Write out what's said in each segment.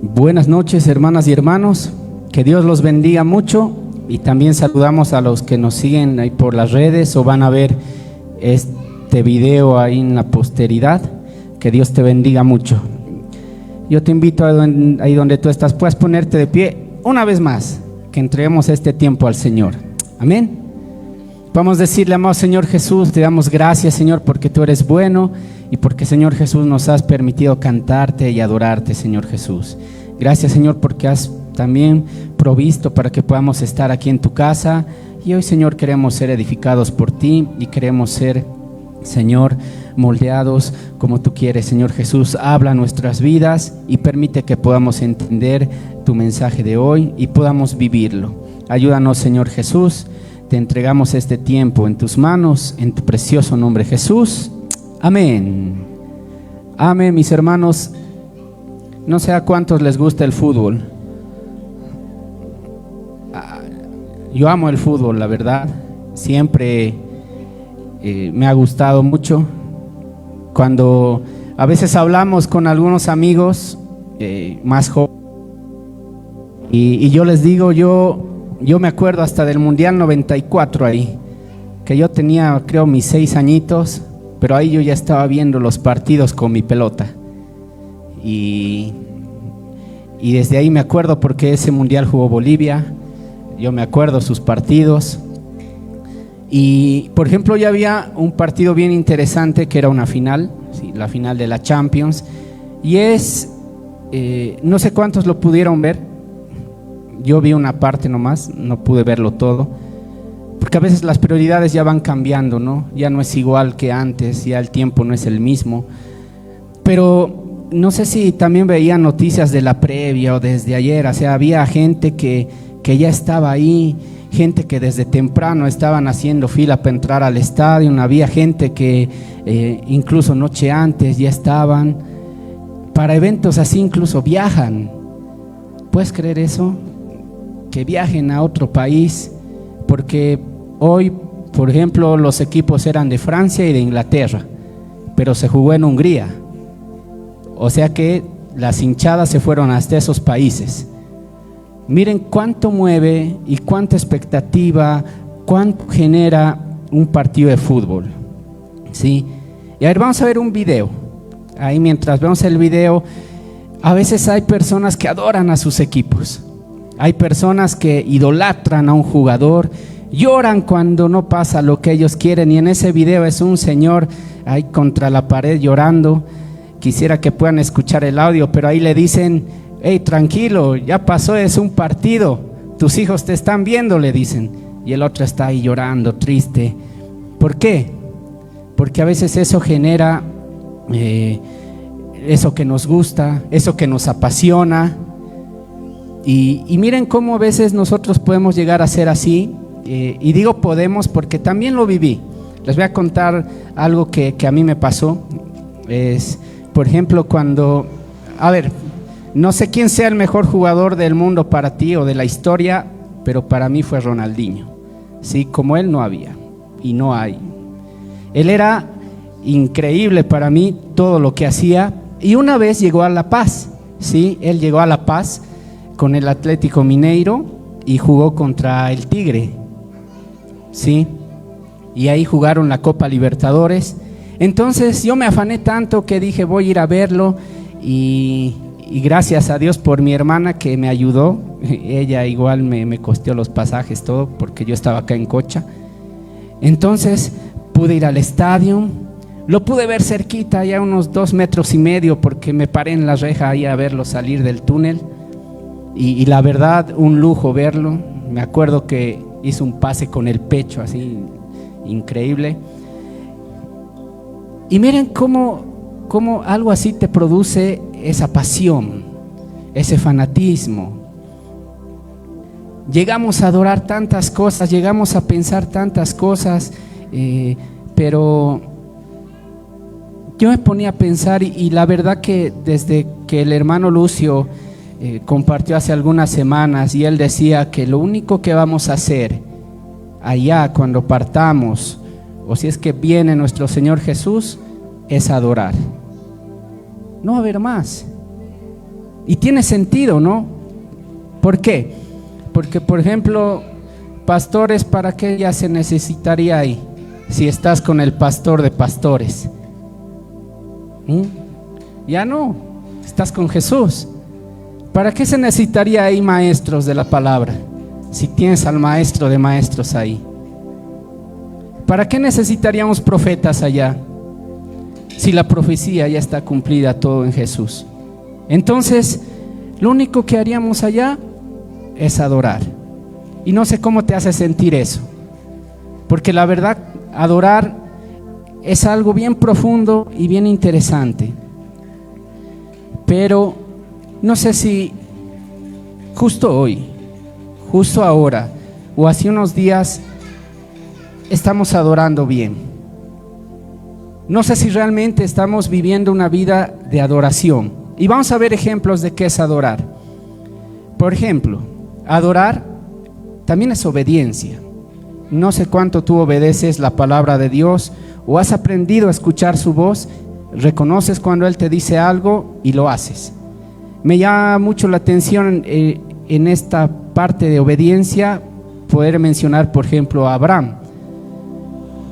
Buenas noches, hermanas y hermanos, que Dios los bendiga mucho, y también saludamos a los que nos siguen ahí por las redes o van a ver este video ahí en la posteridad. Que Dios te bendiga mucho. Yo te invito ahí donde tú estás, puedes ponerte de pie una vez más, que entreguemos este tiempo al Señor. Amén. Vamos a decirle: amado Señor Jesús, te damos gracias, Señor, porque tú eres bueno y porque, Señor Jesús, nos has permitido cantarte y adorarte, Señor Jesús. Gracias, Señor, porque has también provisto para que podamos estar aquí en tu casa. Y hoy, Señor, queremos ser edificados por ti y queremos ser, Señor, moldeados como tú quieres. Señor Jesús, habla nuestras vidas y permite que podamos entender tu mensaje de hoy y podamos vivirlo. Ayúdanos, Señor Jesús. Te entregamos este tiempo en tus manos, en tu precioso nombre, Jesús. Amén. Amén, mis hermanos. No sé a cuántos les gusta el fútbol. Yo amo el fútbol, la verdad. Siempre me ha gustado mucho. Cuando a veces hablamos con algunos amigos más jóvenes, y yo les digo, yo me acuerdo hasta del Mundial 94 ahí, que yo tenía, creo, mis 6 añitos, pero ahí yo ya estaba viendo los partidos con mi pelota. Y desde ahí me acuerdo, porque ese Mundial jugó Bolivia, yo me acuerdo sus partidos. Y, por ejemplo, ya había un partido bien interesante que era una final, sí, la final de la Champions. Y no sé cuántos lo pudieron ver. Yo vi una parte nomás, no pude verlo todo, porque a veces las prioridades ya van cambiando, ¿no? Ya no es igual que antes, ya el tiempo no es el mismo. Pero no sé si también veían noticias de la previa o desde ayer. O sea, había gente que ya estaba ahí, gente que desde temprano estaban haciendo fila para entrar al estadio. Había gente que incluso noche antes ya estaban. Para eventos así incluso viajan. ¿Puedes creer eso? Que viajen a otro país, porque hoy, por ejemplo, los equipos eran de Francia y de Inglaterra, pero se jugó en Hungría. O sea que las hinchadas se fueron hasta esos países. Miren cuánto mueve y cuánta expectativa, cuánto genera un partido de fútbol, ¿sí? Y a ver, vamos a ver un video. Ahí, mientras vemos el video, a veces hay personas que adoran a sus equipos. Hay personas que idolatran a un jugador, lloran cuando no pasa lo que ellos quieren. Y en ese video es un señor ahí contra la pared llorando. Quisiera que puedan escuchar el audio, pero ahí le dicen: hey, tranquilo, ya pasó, es un partido, tus hijos te están viendo, le dicen. Y el otro está ahí llorando, triste. ¿Por qué? Porque a veces eso genera eso que nos gusta, eso que nos apasiona. Y miren cómo a veces nosotros podemos llegar a ser así. Y digo podemos porque también lo viví. Les voy a contar algo que a mí me pasó. Por ejemplo, cuando, a ver, no sé quién sea el mejor jugador del mundo para ti o de la historia, pero para mí fue Ronaldinho. Sí, como él no había y no hay. Él era increíble para mí, todo lo que hacía. Y una vez llegó a La Paz, ¿sí? Él llegó a La Paz con el Atlético Mineiro y jugó contra el Tigre, ¿sí? Y ahí jugaron la Copa Libertadores. Entonces yo me afané tanto que dije: voy a ir a verlo. Y gracias a Dios por mi hermana que me ayudó. Ella igual me costeó los pasajes, todo, porque yo estaba acá en Cocha. Entonces pude ir al estadio. Lo pude ver cerquita, ya unos 2,5 metros, porque me paré en la reja ahí a verlo salir del túnel. Y la verdad, un lujo verlo. Me acuerdo que hizo un pase con el pecho así, increíble. Y miren cómo algo así te produce esa pasión, ese fanatismo. Llegamos a adorar tantas cosas, llegamos a pensar tantas cosas, pero yo me ponía a pensar, y la verdad que desde que el hermano Lucio compartió hace algunas semanas, y él decía que lo único que vamos a hacer allá cuando partamos, o si es que viene nuestro Señor Jesús, es adorar. No va a haber más. Y tiene sentido, ¿no? ¿Por qué? Porque, por ejemplo, pastores, ¿para qué ya se necesitaría ahí? Si estás con el pastor de pastores. Ya no, estás con Jesús. ¿Para qué se necesitaría ahí maestros de la palabra? Si tienes al maestro de maestros ahí. ¿Para qué necesitaríamos profetas allá? Si la profecía ya está cumplida todo en Jesús. Entonces, lo único que haríamos allá es adorar. Y no sé cómo te hace sentir eso. Porque la verdad, adorar es algo bien profundo y bien interesante. Pero no sé si justo hoy, justo ahora, o hace unos días, estamos adorando bien. No sé si realmente estamos viviendo una vida de adoración. Y vamos a ver ejemplos de qué es adorar. Por ejemplo, adorar también es obediencia. No sé cuánto tú obedeces la palabra de Dios o has aprendido a escuchar su voz, reconoces cuando Él te dice algo y lo haces. Me llama mucho la atención en esta parte de obediencia poder mencionar, por ejemplo, a Abraham.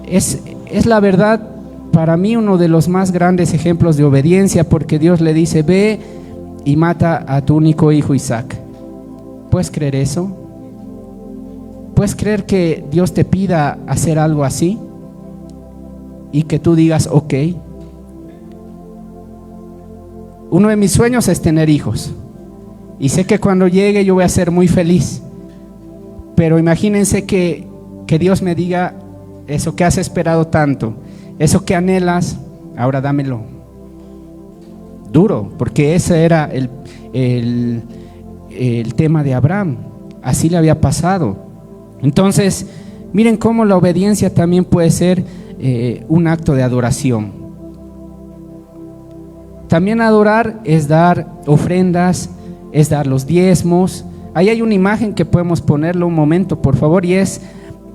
Es la verdad para mí uno de los más grandes ejemplos de obediencia, porque Dios le dice: ve y mata a tu único hijo Isaac. ¿Puedes creer eso? ¿Puedes creer que Dios te pida hacer algo así y que tú digas ok? Uno de mis sueños es tener hijos y sé que cuando llegue yo voy a ser muy feliz, pero imagínense que Dios me diga: eso que has esperado tanto, eso que anhelas, ahora dámelo. Duro, porque ese era el tema de Abraham, así le había pasado. Entonces, miren cómo la obediencia también puede ser un acto de adoración. También adorar es dar ofrendas, es dar los diezmos. Ahí hay una imagen que podemos ponerlo un momento, por favor, y es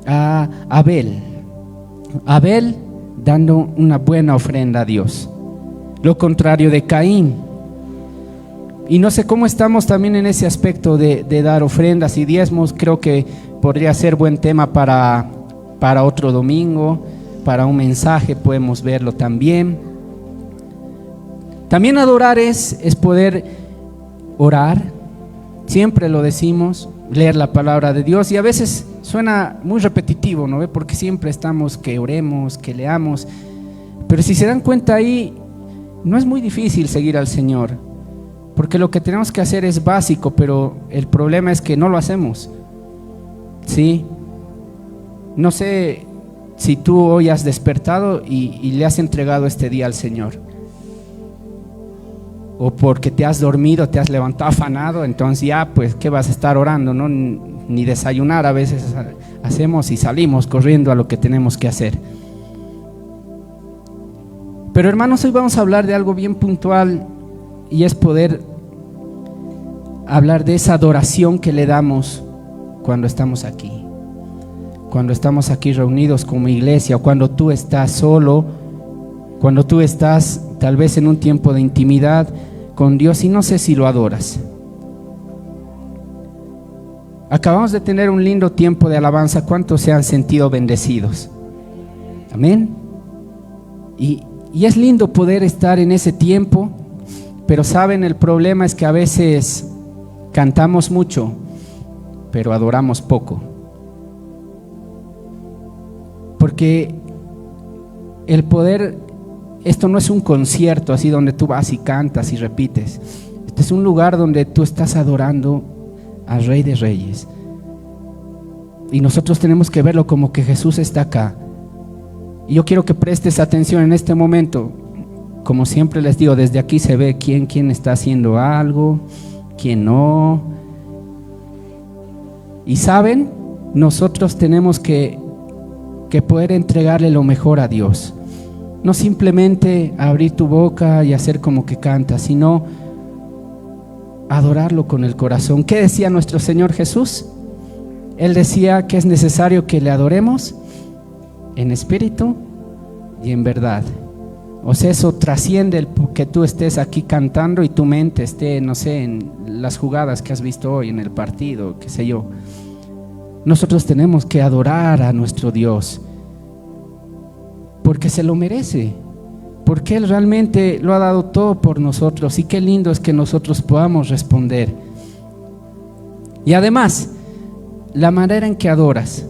a Abel. Abel dando una buena ofrenda a Dios. Lo contrario de Caín. Y no sé cómo estamos también en ese aspecto de dar ofrendas y diezmos. Creo que podría ser buen tema para otro domingo, para un mensaje podemos verlo también. También adorar es poder orar, siempre lo decimos, leer la palabra de Dios, y a veces suena muy repetitivo, ¿no ve? Porque siempre estamos que oremos, que leamos, pero si se dan cuenta ahí, no es muy difícil seguir al Señor, porque lo que tenemos que hacer es básico, pero el problema es que no lo hacemos, ¿sí? No sé si tú hoy has despertado y le has entregado este día al Señor, o porque te has dormido, te has levantado afanado, entonces ya pues ¿qué vas a estar orando? ¿No? Ni desayunar a veces hacemos y salimos corriendo a lo que tenemos que hacer. Pero hermanos, hoy vamos a hablar de algo bien puntual, y es poder hablar de esa adoración que le damos cuando estamos aquí. Cuando estamos aquí reunidos como iglesia, o cuando tú estás solo, cuando tú estás tal vez en un tiempo de intimidad con Dios y no sé si lo adoras. Acabamos de tener un lindo tiempo de alabanza. ¿Cuántos se han sentido bendecidos? Amén. Y es lindo poder estar en ese tiempo, pero saben, el problema es que a veces cantamos mucho, pero adoramos poco. Porque el poder, esto no es un concierto así donde tú vas y cantas y repites. Este es un lugar donde tú estás adorando al Rey de Reyes. Y nosotros tenemos que verlo como que Jesús está acá. Y yo quiero que prestes atención en este momento. Como siempre les digo, desde aquí se ve quién está haciendo algo, quién no. Y saben, nosotros tenemos que poder entregarle lo mejor a Dios. No simplemente abrir tu boca y hacer como que cantas, sino adorarlo con el corazón. ¿Qué decía nuestro Señor Jesús? Él decía que es necesario que le adoremos en espíritu y en verdad. O sea, eso trasciende el que tú estés aquí cantando y tu mente esté, no sé, en las jugadas que has visto hoy en el partido, qué sé yo. Nosotros tenemos que adorar a nuestro Dios porque se lo merece, porque Él realmente lo ha dado todo por nosotros, y qué lindo es que nosotros podamos responder. Y además, la manera en que adoras,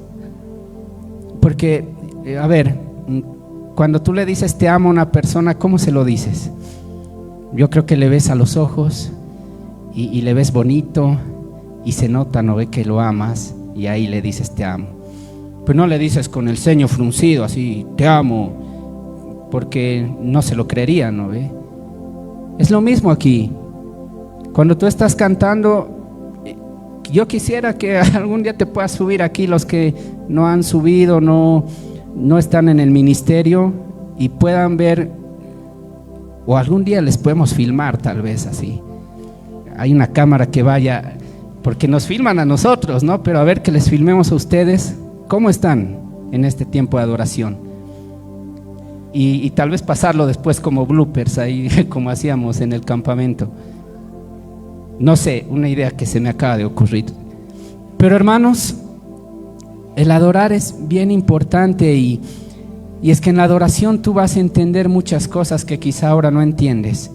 porque, a ver, cuando tú le dices te amo a una persona, ¿cómo se lo dices? Yo creo que le ves a los ojos y le ves bonito y se nota, ¿no ve? Que lo amas, y ahí le dices te amo. Pues no le dices con el ceño fruncido así, te amo, porque no se lo creería, ¿no ve? Es lo mismo aquí. Cuando tú estás cantando, yo quisiera que algún día te puedas subir aquí, los que no han subido, no están en el ministerio, y puedan ver, o algún día les podemos filmar, tal vez así. Hay una cámara que vaya, porque nos filman a nosotros, ¿no? Pero a ver, que les filmemos a ustedes cómo están en este tiempo de adoración, y tal vez pasarlo después como bloopers ahí, como hacíamos en el campamento. No sé, una idea que se me acaba de ocurrir. Pero hermanos, el adorar es bien importante, y es que en la adoración tú vas a entender muchas cosas que quizá ahora no entiendes.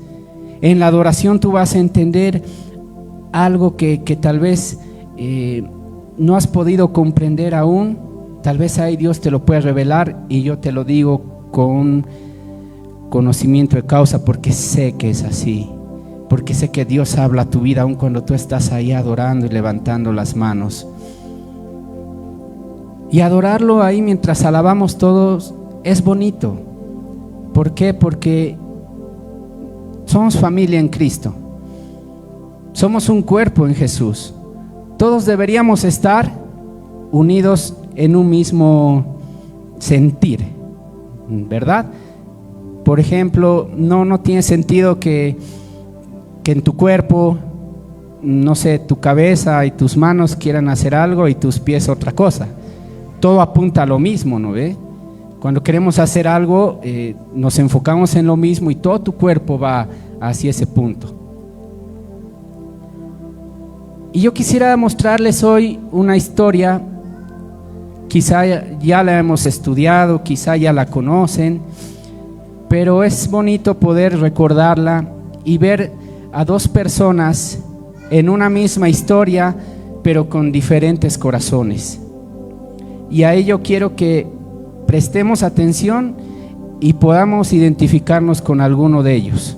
En la adoración tú vas a entender algo que tal vez no has podido comprender aún. Tal vez ahí Dios te lo puede revelar, y yo te lo digo con conocimiento de causa, porque sé que es así, porque sé que Dios habla a tu vida aun cuando tú estás ahí adorando y levantando las manos. Y adorarlo ahí mientras alabamos todos es bonito. ¿Por qué? Porque somos familia en Cristo, somos un cuerpo en Jesús. Todos deberíamos estar unidos en un mismo sentir, ¿verdad? Por ejemplo, no tiene sentido que en tu cuerpo, no sé, tu cabeza y tus manos quieran hacer algo y tus pies otra cosa. Todo apunta a lo mismo, ¿no ve? Cuando queremos hacer algo, nos enfocamos en lo mismo, y todo tu cuerpo va hacia ese punto. Y yo quisiera mostrarles hoy una historia. Quizá ya la hemos estudiado, quizá ya la conocen, pero es bonito poder recordarla y ver a dos personas en una misma historia, pero con diferentes corazones. Y a ello quiero que prestemos atención y podamos identificarnos con alguno de ellos.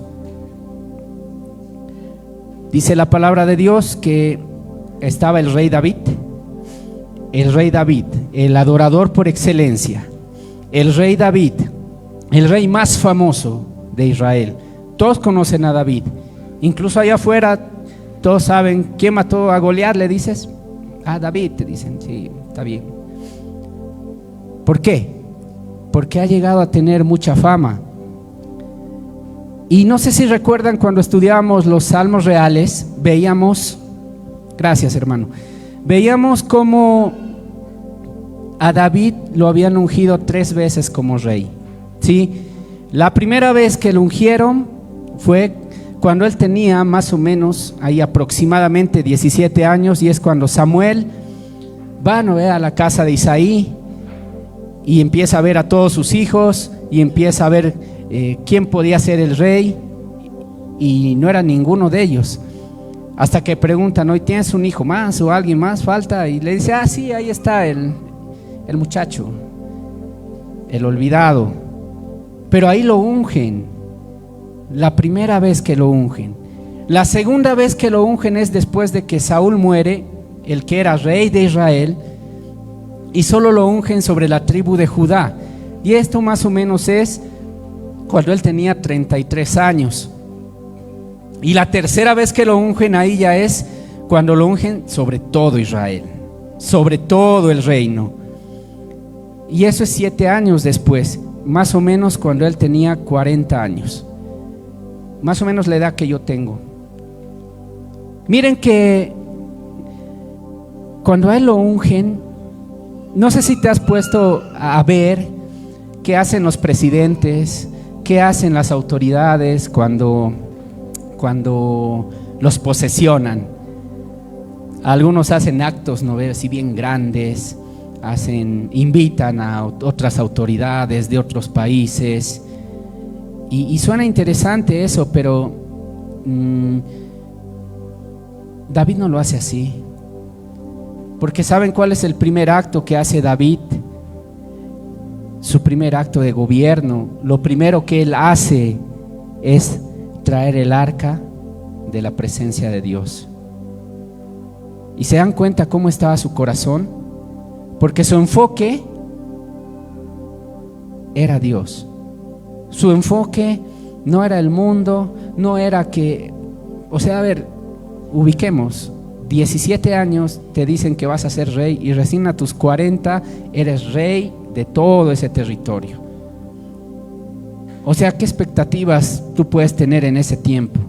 Dice la palabra de Dios que estaba el rey David, el adorador por excelencia, el rey David, el rey más famoso de Israel. Todos conocen a David, incluso allá afuera todos saben quién mató a Goliat. Le dices, David, te dicen, sí, está bien. ¿Por qué? Porque ha llegado a tener mucha fama. Y no sé si recuerdan, cuando estudiábamos los salmos reales, veíamos, gracias hermano, veíamos cómo a David lo habían ungido 3 veces como rey, ¿sí? La primera vez que lo ungieron fue cuando él tenía más o menos ahí aproximadamente 17 años, y es cuando Samuel va a la casa de Isaí y empieza a ver a todos sus hijos, y empieza a ver quién podía ser el rey, y no era ninguno de ellos, hasta que preguntan, ¿hoy tienes un hijo más o alguien más falta? Y le dice, sí, ahí está el muchacho, el olvidado. Pero ahí lo ungen, la primera vez que lo ungen. La segunda vez que lo ungen es después de que Saúl muere, el que era rey de Israel, y solo lo ungen sobre la tribu de Judá. Y esto más o menos es cuando él tenía 33 años. Y la tercera vez que lo ungen ahí ya es cuando lo ungen sobre todo Israel, sobre todo el reino. Y eso es 7 años después, más o menos cuando él tenía 40 años. Más o menos la edad que yo tengo. Miren que cuando a él lo ungen, no sé si te has puesto a ver qué hacen los presidentes, qué hacen las autoridades cuando los posesionan. Algunos hacen actos, ¿no ves?, así bien grandes, invitan a otras autoridades de otros países, y suena interesante eso, pero David no lo hace así. Porque ¿saben cuál es el primer acto que hace David? Su primer acto de gobierno. Lo primero que él hace es traer el arca de la presencia de Dios. ¿Y se dan cuenta cómo estaba su corazón? Porque su enfoque era Dios. Su enfoque no era el mundo, no era que, o sea, a ver, ubiquemos, 17 años te dicen que vas a ser rey y recién a tus 40 eres rey de todo ese territorio. O sea, ¿qué expectativas tú puedes tener en ese tiempo?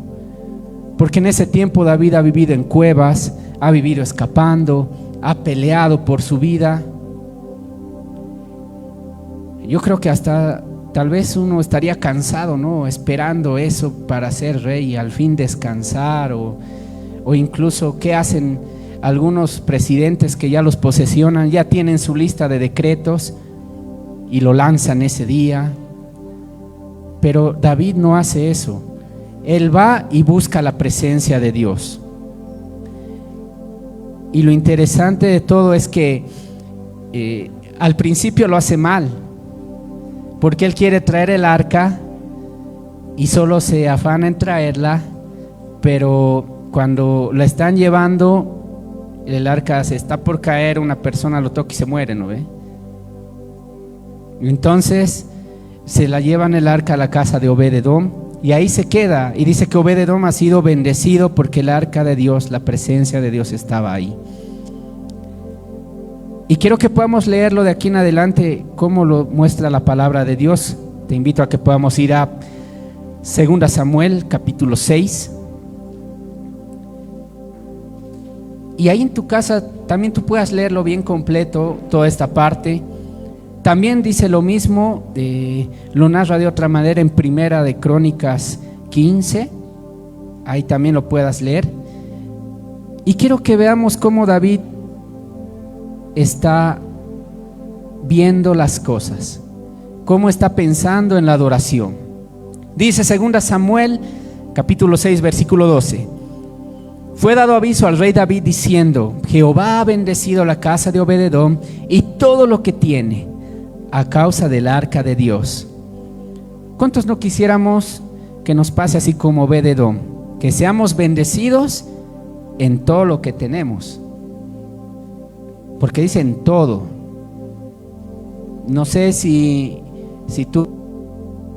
Porque en ese tiempo David ha vivido en cuevas, ha vivido escapando, ha peleado por su vida. Yo creo que hasta tal vez uno estaría cansado, ¿no?, esperando eso para ser rey y al fin descansar, o incluso ¿qué hacen algunos presidentes que ya los posesionan? Ya tienen su lista de decretos y lo lanzan ese día. Pero David no hace eso. Él va y busca la presencia de Dios. Y lo interesante de todo es que al principio lo hace mal, porque él quiere traer el arca y solo se afana en traerla, pero cuando la están llevando, el arca se está por caer, una persona lo toca y se muere, ¿no ve? Entonces se la llevan el arca a la casa de Obed-edom y ahí se queda, y dice que Obed-edom ha sido bendecido porque el arca de Dios, la presencia de Dios estaba ahí. Y quiero que podamos leerlo de aquí en adelante, como lo muestra la palabra de Dios. Te invito a que podamos ir a 2 Samuel capítulo 6. Y ahí en tu casa también tú puedas leerlo bien completo, toda esta parte. También dice lo mismo, lo narra de otra manera en Primera de Crónicas 15. Ahí también lo puedas leer. Y quiero que veamos cómo David está viendo las cosas, cómo está pensando en la adoración. Dice 2 Samuel capítulo 6 versículo 12: fue dado aviso al rey David diciendo: Jehová ha bendecido la casa de Obed-edom y todo lo que tiene a causa del arca de Dios. ¿Cuántos no quisiéramos que nos pase así como Obed-edom? Que seamos bendecidos en todo lo que tenemos. Porque dice en todo. No sé si tú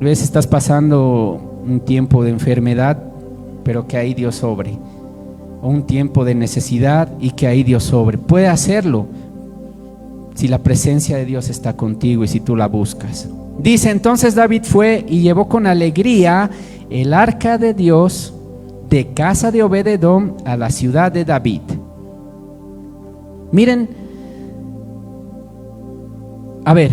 a veces estás pasando un tiempo de enfermedad, pero que ahí Dios sobre, o un tiempo de necesidad y que ahí Dios sobre. Puede hacerlo si la presencia de Dios está contigo y si tú la buscas. Dice: entonces David fue y llevó con alegría el arca de Dios de casa de Obed-edom a la ciudad de David. Miren, a ver,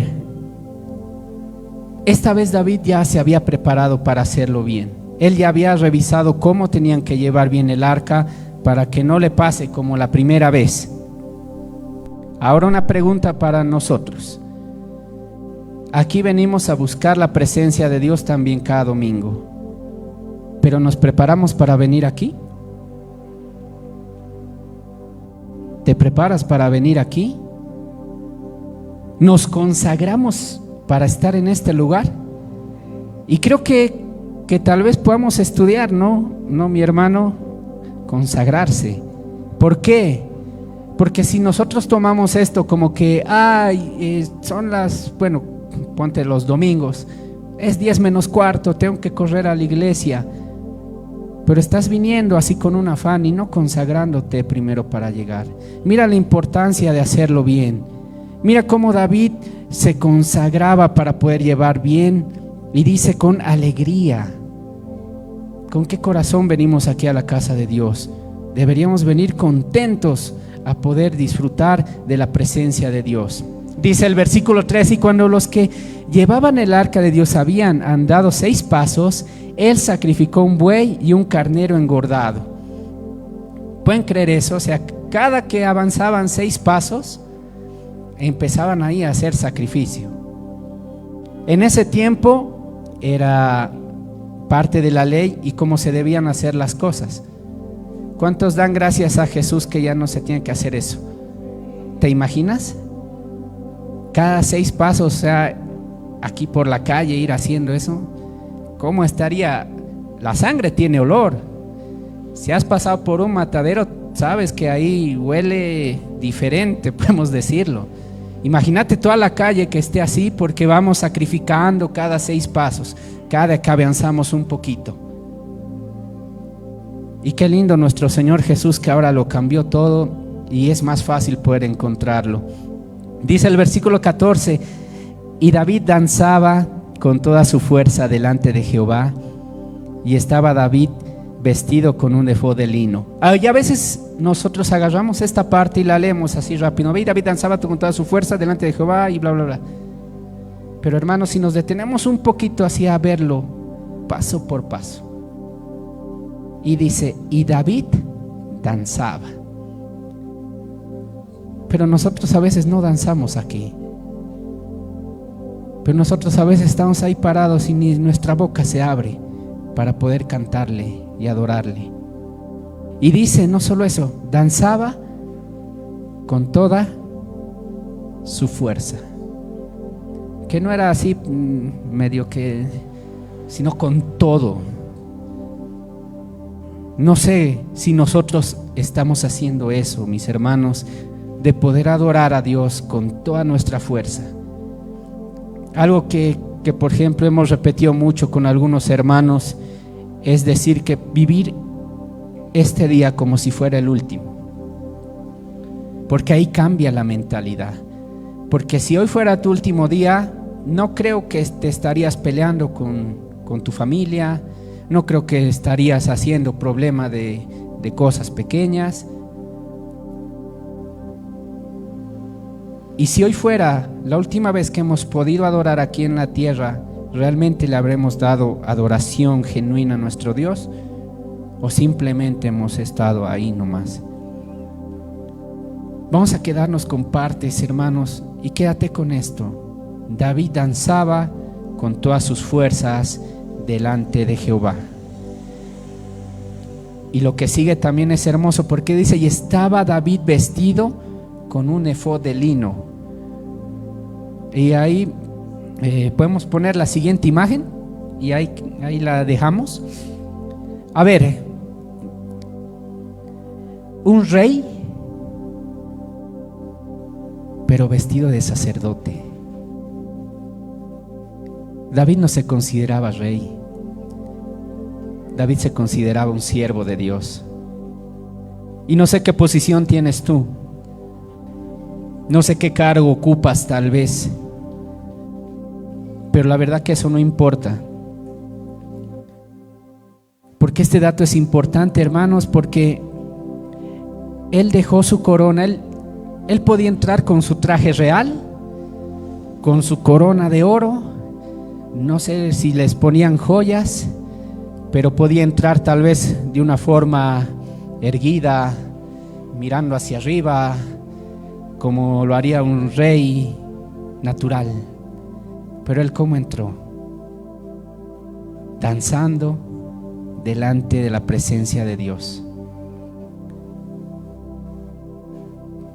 esta vez David ya se había preparado para hacerlo bien. Él ya había revisado cómo tenían que llevar bien el arca para que no le pase como la primera vez. Ahora una pregunta para nosotros. Aquí venimos a buscar la presencia de Dios también cada domingo, pero ¿nos preparamos para venir aquí? ¿Te preparas para venir aquí? ¿Nos consagramos para estar en este lugar? Y creo que tal vez podamos estudiar, ¿no, mi hermano? Consagrarse. ¿Por qué? Porque si nosotros tomamos esto como que, son ponte los domingos, es 10 menos cuarto, tengo que correr a la iglesia, pero estás viniendo así con un afán y no consagrándote primero para llegar. Mira la importancia de hacerlo bien. Mira cómo David se consagraba para poder llevar bien, y dice con alegría. ¿Con qué corazón venimos aquí a la casa de Dios? Deberíamos venir contentos a poder disfrutar de la presencia de Dios. Dice el versículo 3: y cuando los que llevaban el arca de Dios habían andado 6 pasos, él sacrificó un buey y un carnero engordado. ¿Pueden creer eso? O sea, cada que avanzaban 6 pasos, empezaban ahí a hacer sacrificio. En ese tiempo era parte de la ley y cómo se debían hacer las cosas. ¿Cuántos dan gracias a Jesús que ya no se tiene que hacer eso? ¿Te imaginas? Cada 6 pasos, o sea, aquí por la calle ir haciendo eso. ¿Cómo estaría? La sangre tiene olor. Si has pasado por un matadero, sabes que ahí huele diferente, podemos decirlo. Imagínate toda la calle que esté así, porque vamos sacrificando cada 6 pasos, cada que avanzamos un poquito. Y qué lindo nuestro Señor Jesús, que ahora lo cambió todo y es más fácil poder encontrarlo. Dice el versículo 14: y David danzaba con toda su fuerza delante de Jehová, y estaba David vestido con un efod de lino. Y a veces nosotros agarramos esta parte y la leemos así rápido. Ve, David danzaba con toda su fuerza delante de Jehová y bla, bla, bla. Pero hermanos, si nos detenemos un poquito así a verlo paso por paso, y dice: y David danzaba. Pero nosotros a veces no danzamos aquí. Pero nosotros a veces estamos ahí parados y ni nuestra boca se abre para poder cantarle y adorarle. Y dice, no solo eso, danzaba con toda su fuerza. Que no era así medio que, sino con todo. No sé si nosotros estamos haciendo eso, mis hermanos, de poder adorar a Dios con toda nuestra fuerza. Algo que por ejemplo hemos repetido mucho con algunos hermanos, es decir, que vivir este día como si fuera el último, porque ahí cambia la mentalidad. Porque si hoy fuera tu último día, no creo que te estarías peleando con tu familia, no creo que estarías haciendo problema de cosas pequeñas. Y si hoy fuera la última vez que hemos podido adorar aquí en la tierra, ¿realmente le habremos dado adoración genuina a nuestro Dios? ¿O simplemente hemos estado ahí nomás? Vamos a quedarnos con partes, hermanos, y quédate con esto. David danzaba con todas sus fuerzas delante de Jehová. Y lo que sigue también es hermoso, porque dice: y estaba David vestido con un efod de lino. Y ahí podemos poner la siguiente imagen, y ahí la dejamos. A ver, un rey, pero vestido de sacerdote. David no se consideraba rey. David se consideraba un siervo de Dios. Y no sé qué posición tienes tú. No sé qué cargo ocupas tal vez. Pero la verdad que eso no importa. Porque este dato es importante, hermanos, porque él dejó su corona. Él podía entrar con su traje real, con su corona de oro. No sé si les ponían joyas, pero podía entrar tal vez de una forma erguida, mirando hacia arriba, como lo haría un rey natural. Pero él, ¿cómo entró? Danzando delante de la presencia de Dios.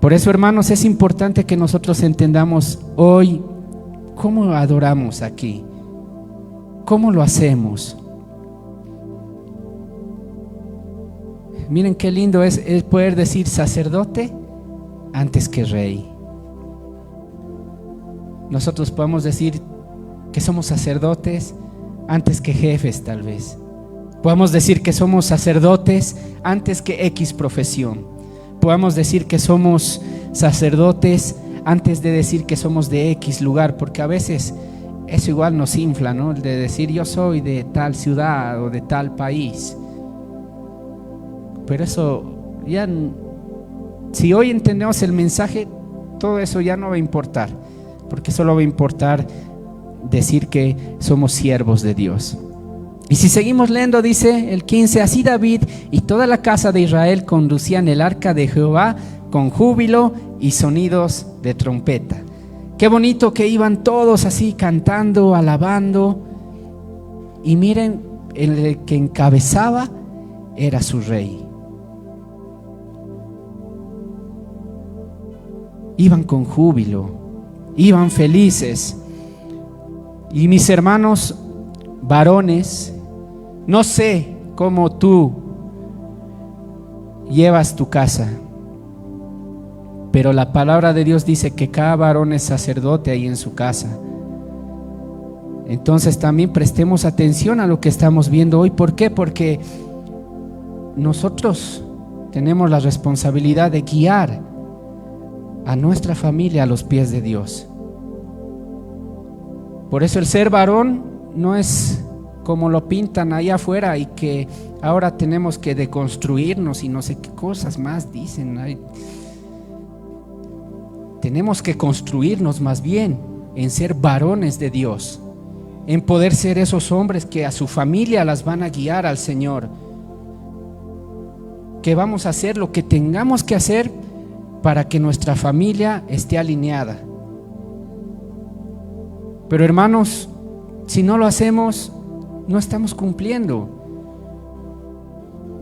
Por eso, hermanos, es importante que nosotros entendamos hoy cómo adoramos aquí, cómo lo hacemos. Miren qué lindo es poder decir sacerdote antes que rey. Nosotros podemos decir que somos sacerdotes antes que jefes, tal vez. Podemos decir que somos sacerdotes antes que X profesión. Podemos decir que somos sacerdotes antes de decir que somos de X lugar, porque a veces eso igual nos infla, ¿no? El de decir yo soy de tal ciudad o de tal país. Pero eso ya, si hoy entendemos el mensaje, todo eso ya no va a importar. porque solo va a importar decir que somos siervos de Dios. Y si seguimos leyendo, dice el 15: así David y toda la casa de Israel conducían el arca de Jehová con júbilo y sonidos de trompeta. Qué bonito que iban todos así cantando, alabando. Y miren, el que encabezaba era su rey. Iban con júbilo, iban felices. Y mis hermanos varones, no sé cómo tú llevas tu casa, pero la palabra de Dios dice que cada varón es sacerdote ahí en su casa. Entonces también prestemos atención a lo que estamos viendo hoy. ¿Por qué? Porque nosotros tenemos la responsabilidad de guiar a nuestra familia a los pies de Dios. Por eso el ser varón no es como lo pintan allá afuera, y que ahora tenemos que deconstruirnos y no sé qué cosas más dicen. Tenemos que construirnos más bien en ser varones de Dios, en poder ser esos hombres que a su familia las van a guiar al Señor, que vamos a hacer lo que tengamos que hacer para que nuestra familia esté alineada. Pero hermanos, si no lo hacemos, no estamos cumpliendo.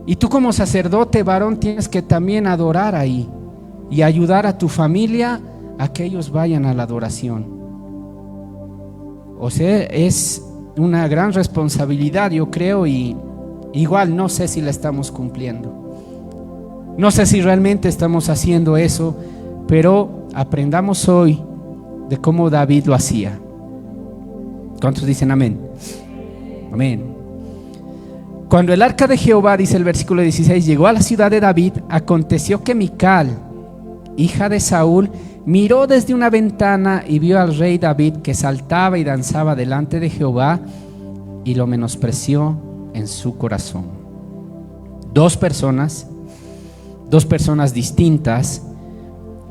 Y tú como sacerdote varón tienes que también adorar ahí y ayudar a tu familia a que ellos vayan a la adoración. O sea, es una gran responsabilidad, yo creo, y igual no sé si la estamos cumpliendo. No sé si realmente estamos haciendo eso, pero aprendamos hoy de cómo David lo hacía. ¿Cuántos dicen amén? Amén. Cuando el arca de Jehová, dice el versículo 16, llegó a la ciudad de David, aconteció que Mical, hija de Saúl, miró desde una ventana y vio al rey David que saltaba y danzaba delante de Jehová, y lo menospreció en su corazón. Dos personas distintas,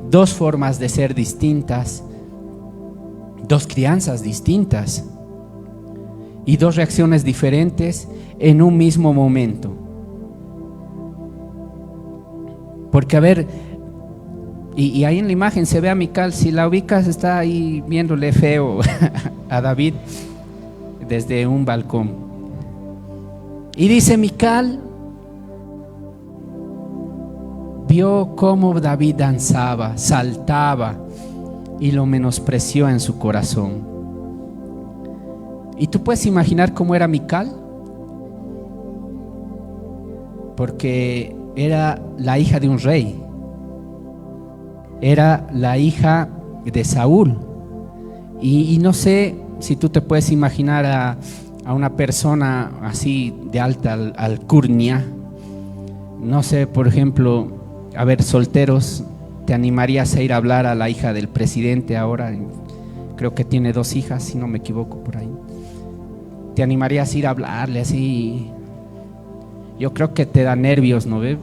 dos formas de ser distintas, dos crianzas distintas y dos reacciones diferentes en un mismo momento. Porque a ver, y ahí en la imagen se ve a Mical, si la ubicas, está ahí viéndole feo a David desde un balcón. Y dice Mical, vio cómo David danzaba, saltaba, y lo menospreció en su corazón. ¿Y tú puedes imaginar cómo era Mical? Porque era la hija de un rey, era la hija de Saúl. Y no sé si tú te puedes imaginar a una persona así de alta alcurnia. No sé, por ejemplo, a ver, solteros, ¿te animarías a ir a hablar a la hija del presidente ahora? Creo que tiene 2 hijas, si no me equivoco por ahí. ¿Te animarías a ir a hablarle así? Yo creo que te da nervios, ¿no ve?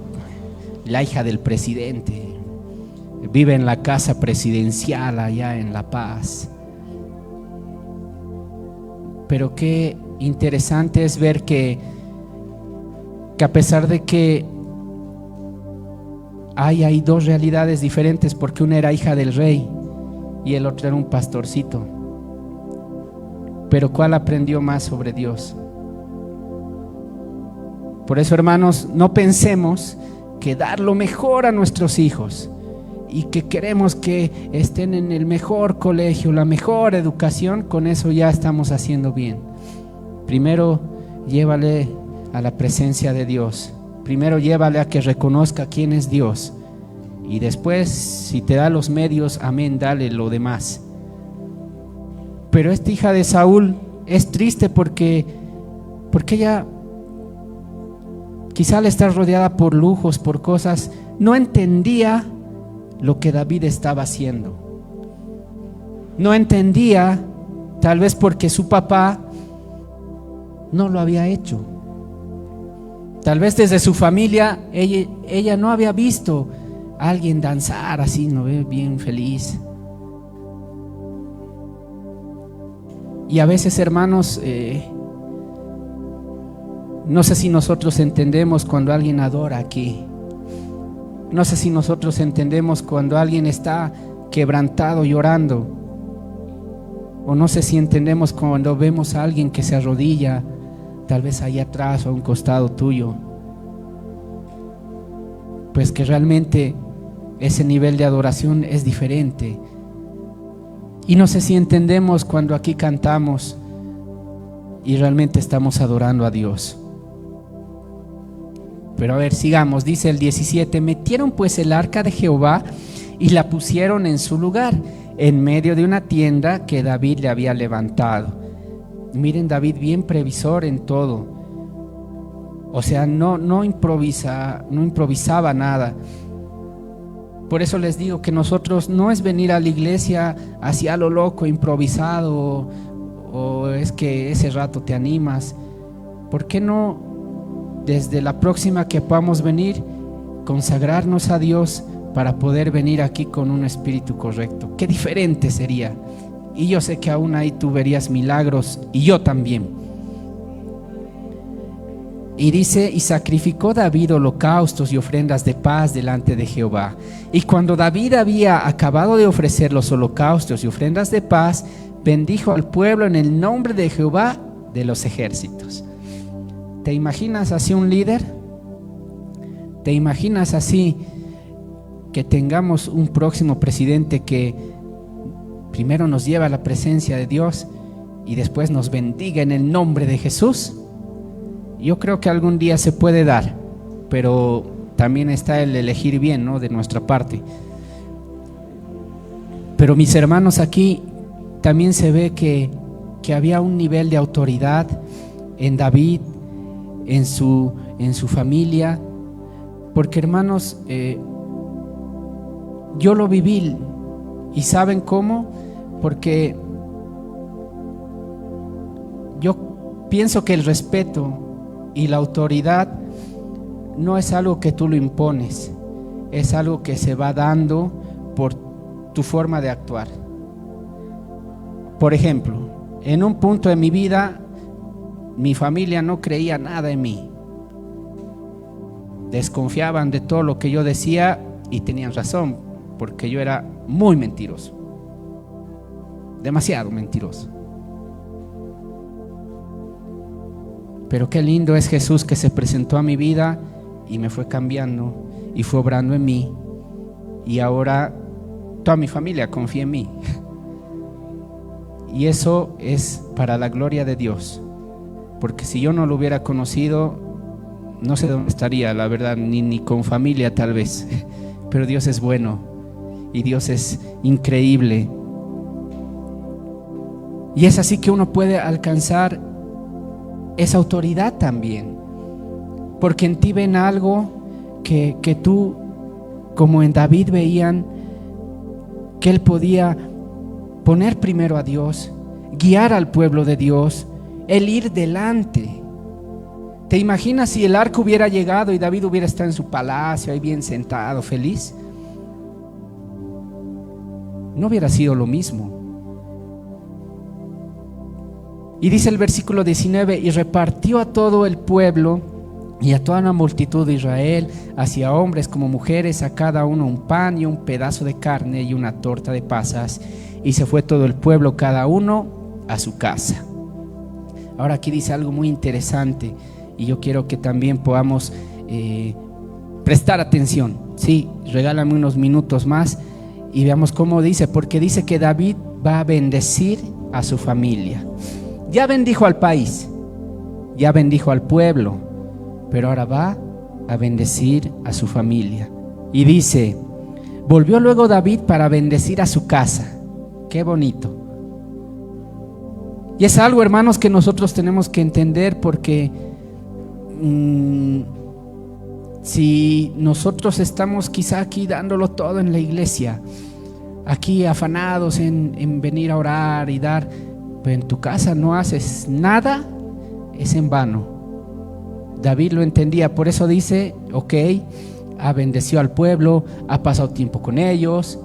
La hija del presidente vive en la casa presidencial allá en La Paz. Pero qué interesante es ver que a pesar de que hay dos realidades diferentes, porque una era hija del rey y el otro era un pastorcito, pero ¿cuál aprendió más sobre Dios? Por eso, hermanos, no pensemos que dar lo mejor a nuestros hijos y que queremos que estén en el mejor colegio, la mejor educación, con eso ya estamos haciendo bien. Primero llévale a la presencia de Dios, primero llévale a que reconozca quién es Dios, y después, si te da los medios, amén, dale lo demás. Pero esta hija de Saúl es triste porque ella, quizá al estar rodeada por lujos, por cosas, no entendía lo que David estaba haciendo. No entendía, tal vez porque su papá no lo había hecho. Tal vez desde su familia ella no había visto a alguien danzar así, ¿no ve? Bien feliz. Y a veces, hermanos, no sé si nosotros entendemos cuando alguien adora aquí. No sé si nosotros entendemos cuando alguien está quebrantado, llorando. O no sé si entendemos cuando vemos a alguien que se arrodilla, tal vez ahí atrás o a un costado tuyo. Pues que realmente ese nivel de adoración es diferente. Y no sé si entendemos cuando aquí cantamos y realmente estamos adorando a Dios. Pero a ver, sigamos, dice el 17: metieron pues el arca de Jehová y la pusieron en su lugar, en medio de una tienda que David le había levantado. Miren, David bien previsor en todo. O sea, no improvisaba nada. Por eso les digo que nosotros no es venir a la iglesia hacia lo loco, improvisado, o es que ese rato te animas. ¿Por qué no desde la próxima que podamos venir, consagrarnos a Dios para poder venir aquí con un espíritu correcto? Qué diferente sería. Y yo sé que aún ahí tú verías milagros, y yo también. Y dice: y sacrificó David holocaustos y ofrendas de paz delante de Jehová. Y cuando David había acabado de ofrecer los holocaustos y ofrendas de paz, bendijo al pueblo en el nombre de Jehová de los ejércitos. ¿Te imaginas así un líder? ¿Te imaginas así que tengamos un próximo presidente que primero nos lleva a la presencia de Dios y después nos bendiga en el nombre de Jesús? Yo creo que algún día se puede dar, pero también está el elegir bien, ¿no?, de nuestra parte. Pero mis hermanos, aquí también se ve que había un nivel de autoridad en David, en su familia, porque, hermanos, yo lo viví. ¿Y saben cómo? Porque yo pienso que el respeto y la autoridad no es algo que tú lo impones, es algo que se va dando por tu forma de actuar. Por ejemplo, en un punto de mi vida, mi familia no creía nada en mí. Desconfiaban de todo lo que yo decía y tenían razón, porque yo era muy mentiroso, demasiado mentiroso. Pero qué lindo es Jesús, que se presentó a mi vida y me fue cambiando y fue obrando en mí, y ahora toda mi familia confía en mí. Y eso es para la gloria de Dios, porque si yo no lo hubiera conocido, no sé dónde estaría, la verdad, ni con familia tal vez. Pero Dios es bueno y Dios es increíble. Y es así que uno puede alcanzar esa autoridad también, porque en ti ven algo que tú, como en David veían, que él podía poner primero a Dios, guiar al pueblo de Dios, el ir delante. ¿Te imaginas si el arca hubiera llegado y David hubiera estado en su palacio, ahí bien sentado, feliz? No hubiera sido lo mismo. Y dice el versículo 19: y repartió a todo el pueblo y a toda la multitud de Israel, hacia hombres como mujeres, a cada uno un pan y un pedazo de carne y una torta de pasas. Y se fue todo el pueblo, cada uno a su casa. Ahora aquí dice algo muy interesante, y yo quiero que también podamos prestar atención. Sí, regálame unos minutos más y veamos cómo dice, porque dice que David va a bendecir a su familia. Ya bendijo al país, ya bendijo al pueblo, pero ahora va a bendecir a su familia. Y dice: volvió luego David para bendecir a su casa. Qué bonito. Y es algo, hermanos, que nosotros tenemos que entender, porque si nosotros estamos quizá aquí dándolo todo en la iglesia, aquí afanados en venir a orar y dar, pero en tu casa no haces nada, es en vano. David lo entendía, por eso dice: ok, ha bendecido al pueblo, ha pasado tiempo con ellos,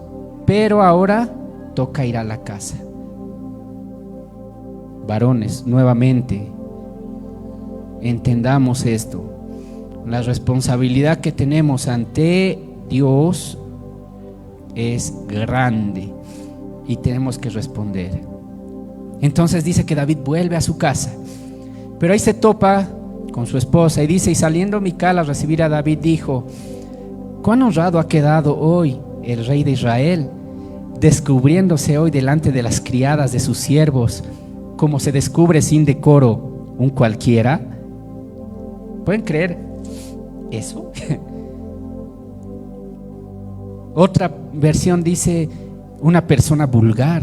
pero ahora toca ir a la casa. varones, nuevamente, entendamos esto. La responsabilidad que tenemos ante Dios es grande y tenemos que responder. Entonces dice que David vuelve a su casa, pero ahí se topa con su esposa y dice: y saliendo Mical a recibir a David, dijo: cuán honrado ha quedado hoy el rey de Israel, descubriéndose hoy delante de las criadas de sus siervos, como se descubre sin decoro un cualquiera. ¿Pueden creer eso? Otra versión dice: una persona vulgar.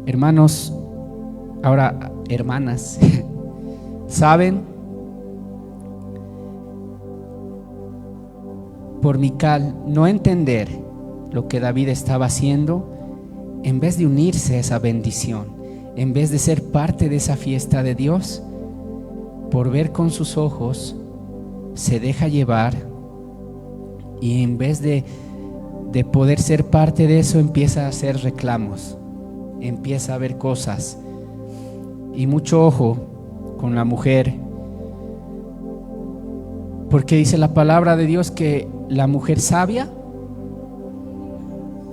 Hermanos, ahora hermanas, ¿saben? Por Mical no entender lo que David estaba haciendo, en vez de unirse a esa bendición, en vez de ser parte de esa fiesta de Dios, por ver con sus ojos, se deja llevar, y en vez de poder ser parte de eso, empieza a hacer reclamos, empieza a ver cosas. Y mucho ojo con la mujer, porque dice la palabra de Dios que la mujer sabia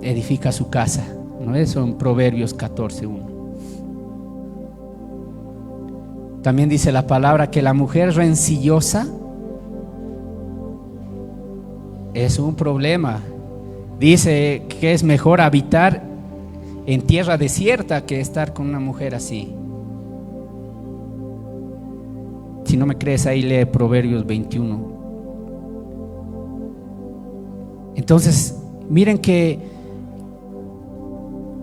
edifica su casa, ¿no? Eso en Proverbios 14:1. También dice la palabra que la mujer rencillosa es un problema. Dice que es mejor habitar en tierra desierta que estar con una mujer así. Si no me crees, ahí lee Proverbios 21. Entonces, miren que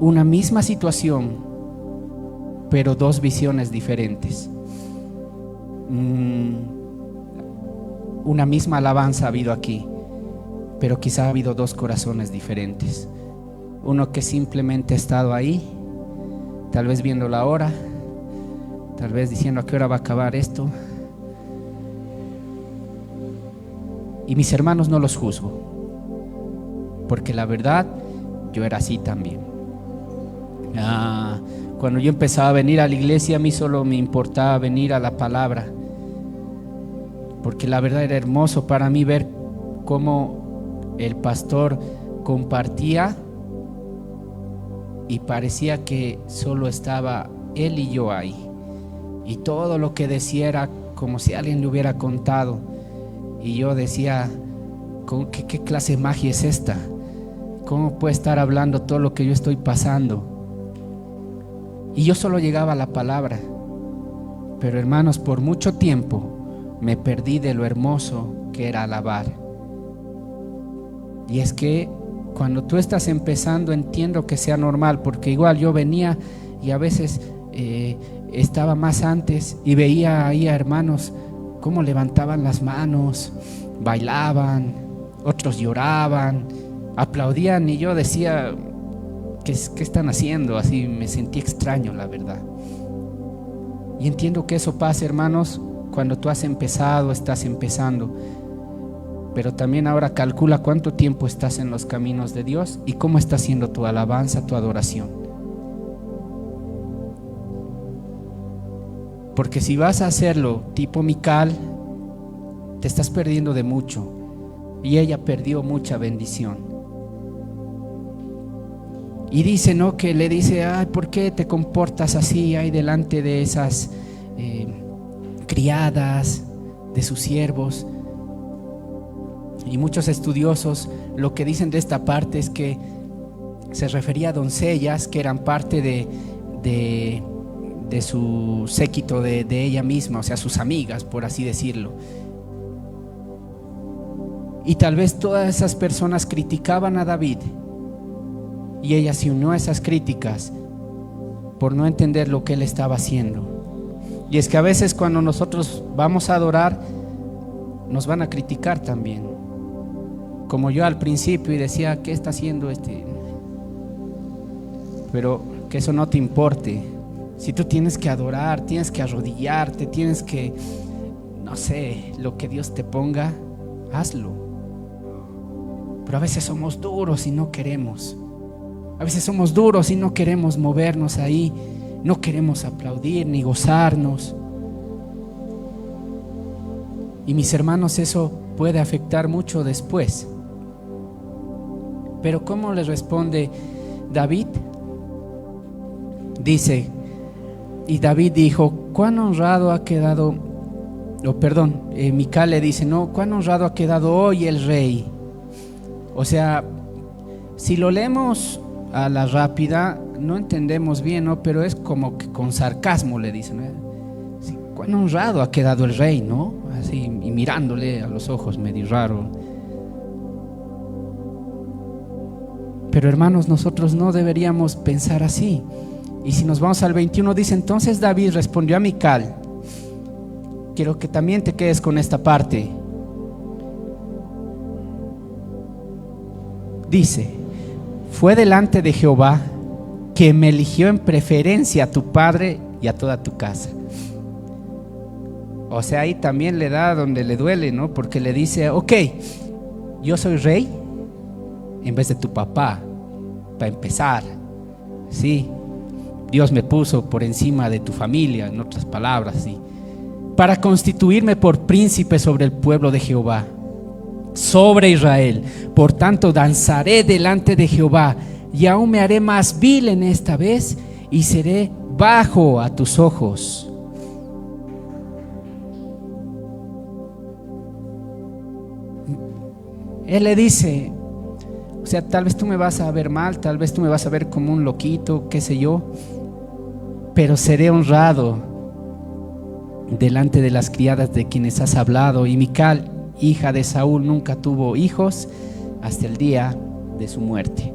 una misma situación, pero dos visiones diferentes. Una misma alabanza ha habido aquí, pero quizá ha habido dos corazones diferentes. Uno que simplemente ha estado ahí, tal vez viendo la hora, tal vez diciendo a qué hora va a acabar esto. Y mis hermanos, no los juzgo, porque la verdad, yo era así también. Cuando yo empezaba a venir a la iglesia, a mí solo me importaba venir a la palabra, porque la verdad era hermoso para mí ver cómo el pastor compartía y parecía que solo estaba él y yo ahí, y todo lo que decía era como si alguien le hubiera contado, y yo decía: ¿qué clase de magia es esta? ¿Cómo puede estar hablando todo lo que yo estoy pasando? Y yo solo llegaba a la palabra. Pero hermanos, por mucho tiempo me perdí de lo hermoso que era alabar. Y es que cuando tú estás empezando, entiendo que sea normal, porque igual yo venía y a veces estaba más antes y veía ahí a hermanos cómo levantaban las manos, bailaban, otros lloraban, aplaudían, y yo decía: ¿qué están haciendo? Así me sentí extraño, la verdad. Y entiendo que eso pasa, hermanos, cuando tú estás empezando. Pero también ahora calcula cuánto tiempo estás en los caminos de Dios y cómo está siendo tu alabanza, tu adoración. Porque si vas a hacerlo tipo Mical, te estás perdiendo de mucho. Y ella perdió mucha bendición. Y dice, ¿no? Que le dice: ay, ¿por qué te comportas así ahí delante de esas criadas, de sus siervos? Y muchos estudiosos lo que dicen de esta parte es que se refería a doncellas que eran parte de su séquito de ella misma, o sea, sus amigas, por así decirlo. Y tal vez todas esas personas criticaban a David, y ella se unió a esas críticas por no entender lo que él estaba haciendo. Y es que a veces cuando nosotros vamos a adorar, nos van a criticar también, como yo al principio, y decía: ¿qué está haciendo este? Pero que eso no te importe. Si tú tienes que adorar, tienes que arrodillarte, tienes que, no sé, lo que Dios te ponga, hazlo. Pero a veces somos duros y no queremos. A veces somos duros y no queremos movernos ahí. No queremos aplaudir ni gozarnos. Y mis hermanos, eso puede afectar mucho después. Pero ¿cómo le responde David? Dice, y David dijo, cuán honrado ha quedado, Mical le dice, no, cuán honrado ha quedado hoy el rey. O sea, si lo leemos a la rápida, no entendemos bien, ¿no? Pero es como que con sarcasmo le dicen, ¿no? Sí, cuán honrado ha quedado el rey, ¿no? Así, y mirándole a los ojos, medio raro. Pero hermanos, nosotros no deberíamos pensar así. Y si nos vamos al 21, dice, entonces David respondió a Mical. Quiero que también te quedes con esta parte. Dice, fue delante de Jehová que me eligió en preferencia a tu padre y a toda tu casa. O sea, ahí también le da donde le duele, ¿no? Porque le dice, ok, yo soy rey en vez de tu papá, para empezar. Sí, Dios me puso por encima de tu familia, en otras palabras, sí, para constituirme por príncipe sobre el pueblo de Jehová, sobre Israel. Por tanto, danzaré delante de Jehová, y aún me haré más vil en esta vez, y seré bajo a tus ojos. Él le dice, o sea, tal vez tú me vas a ver mal, tal vez tú me vas a ver como un loquito, qué sé yo, pero seré honrado delante de las criadas de quienes has hablado. Y Mical, hija de Saúl, nunca tuvo hijos hasta el día de su muerte.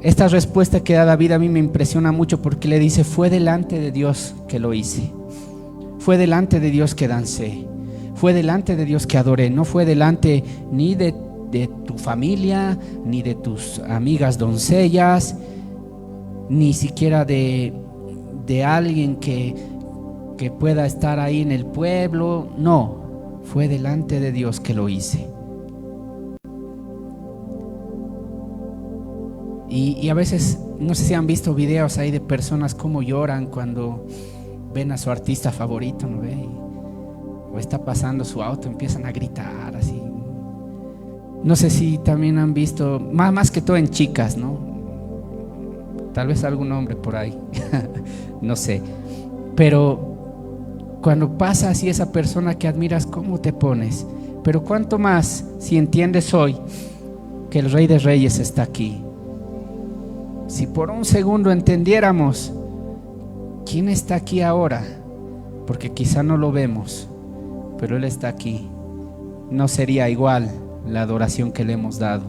Esta respuesta que da David a mí me impresiona mucho, porque le dice, fue delante de Dios que lo hice, fue delante de Dios que dancé, fue delante de Dios que adoré, no fue delante ni de tu familia, ni de tus amigas doncellas, ni siquiera de alguien que pueda estar ahí en el pueblo. No, fue delante de Dios que lo hice. Y a veces, no sé si han visto videos ahí de personas cómo lloran cuando ven a su artista favorito, ¿no ve? O está pasando su auto, empiezan a gritar así. No sé si también han visto, más que todo en chicas, ¿no? Tal vez algún hombre por ahí, no sé. Pero cuando pasa así esa persona que admiras, ¿cómo te pones? Pero cuánto más si entiendes hoy que el Rey de Reyes está aquí. Si por un segundo entendiéramos quién está aquí ahora, porque quizá no lo vemos, pero Él está aquí, no sería igual la adoración que le hemos dado,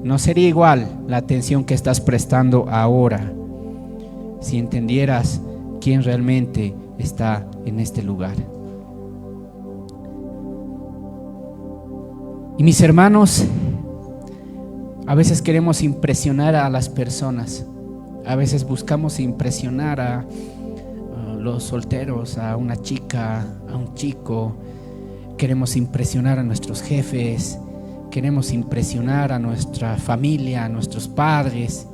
no sería igual la atención que estás prestando ahora, si entendieras quién realmente está en este lugar. Y mis hermanos, a veces queremos impresionar a las personas, a veces buscamos impresionar a los solteros, a una chica, a un chico. Queremos impresionar a nuestros jefes, queremos impresionar a nuestra familia, a nuestros padres.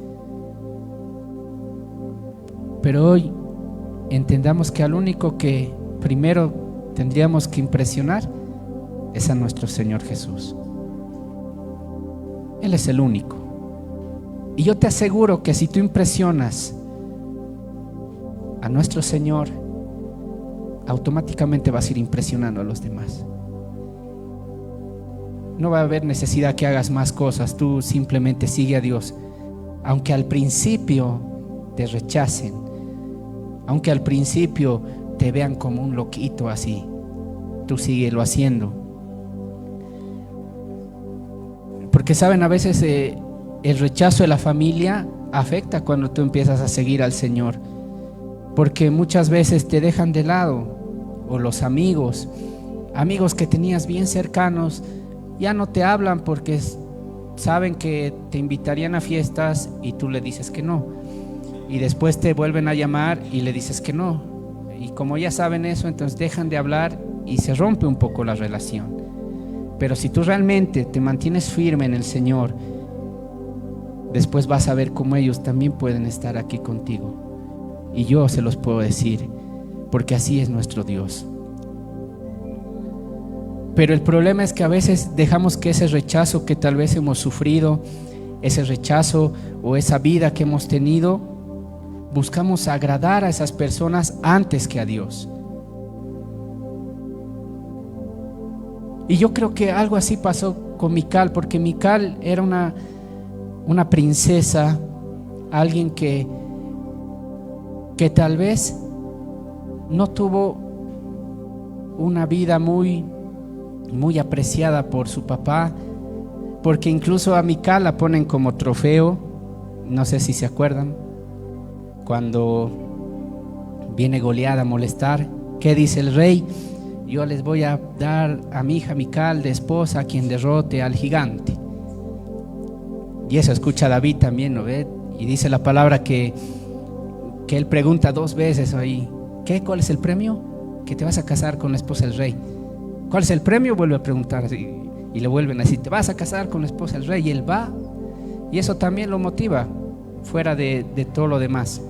Pero hoy entendamos que al único que primero tendríamos que impresionar es a nuestro Señor Jesús. Él es el único. Y yo te aseguro que si tú impresionas a nuestro Señor, automáticamente vas a ir impresionando a los demás. No va a haber necesidad que hagas más cosas, tú simplemente sigue a Dios. Aunque al principio te rechacen, aunque al principio te vean como un loquito así, tú síguelo haciendo. Porque saben, a veces el rechazo de la familia afecta cuando tú empiezas a seguir al Señor, porque muchas veces te dejan de lado, o los amigos que tenías bien cercanos ya no te hablan porque saben que te invitarían a fiestas y tú le dices que no, y después te vuelven a llamar y le dices que no, y como ya saben eso, entonces dejan de hablar y se rompe un poco la relación. Pero si tú realmente te mantienes firme en el Señor, después vas a ver cómo ellos también pueden estar aquí contigo. Y yo se los puedo decir, porque así es nuestro Dios. Pero el problema es que a veces dejamos que ese rechazo que tal vez hemos sufrido, ese rechazo o esa vida que hemos tenido, buscamos agradar a esas personas antes que a Dios. Y yo creo que algo así pasó con Mical, porque Mical era una princesa, alguien que tal vez no tuvo una vida muy apreciada por su papá, porque incluso a Mical la ponen como trofeo. No sé si se acuerdan, cuando viene Goliat a molestar, ¿qué dice el rey? Yo les voy a dar a mi hija Mical de esposa a quien derrote al gigante. Y eso escucha David también, ¿no ve? Y dice la palabra que él pregunta 2 veces ahí, ¿cuál es el premio? Que te vas a casar con la esposa del rey. ¿Cuál es el premio? Vuelve a preguntar así, y le vuelven a decir, te vas a casar con la esposa del rey. Y él va, y eso también lo motiva, fuera de todo lo demás.